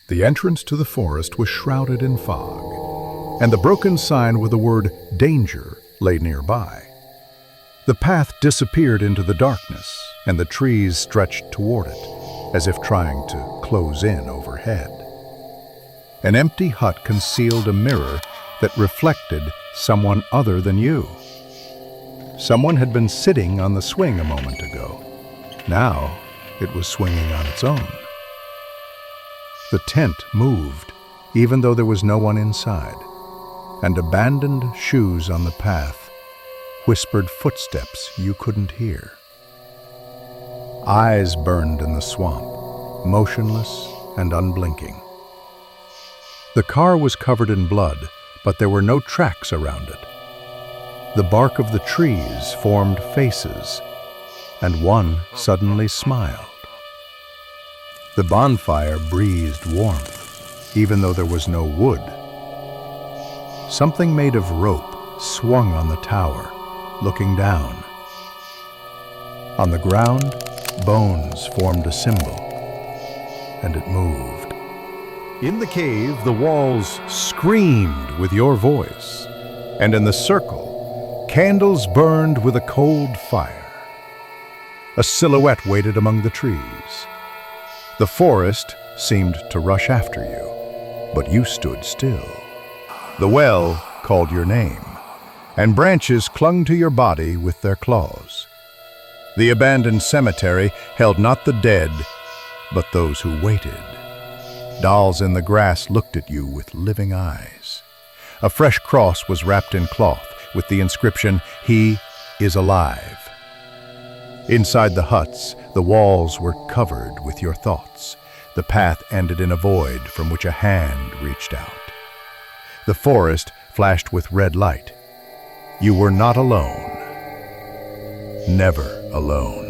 The entrance to the forest was shrouded in fog, and the broken sign with the word "Danger" lay nearby. The path disappeared into the darkness, and the trees stretched toward it, as if trying to close in overhead. An empty hut concealed a mirror that reflected someone other than you. Someone had been sitting on the swing a moment ago. Now it was swinging on its own. The tent moved, even though there was no one inside, and abandoned shoes on the path whispered footsteps you couldn't hear. Eyes burned in the swamp, motionless and unblinking. The car was covered in blood, but there were no tracks around it. The bark of the trees formed faces, and one suddenly smiled. The bonfire breathed warmth, even though there was no wood. Something made of rope swung on the tower, looking down. On the ground, bones formed a symbol, and it moved. In the cave, the walls screamed with your voice, and in the circle, candles burned with a cold fire. A silhouette waited among the trees. The forest seemed to rush after you, but you stood still. The well called your name, and branches clung to your body with their claws. The abandoned cemetery held not the dead, but those who waited. Dolls in the grass looked at you with living eyes. A fresh cross was wrapped in cloth with the inscription, "He is alive." Inside the huts, the walls were covered with your thoughts. The path ended in a void from which a hand reached out. The forest flashed with red light. You were not alone. Never alone.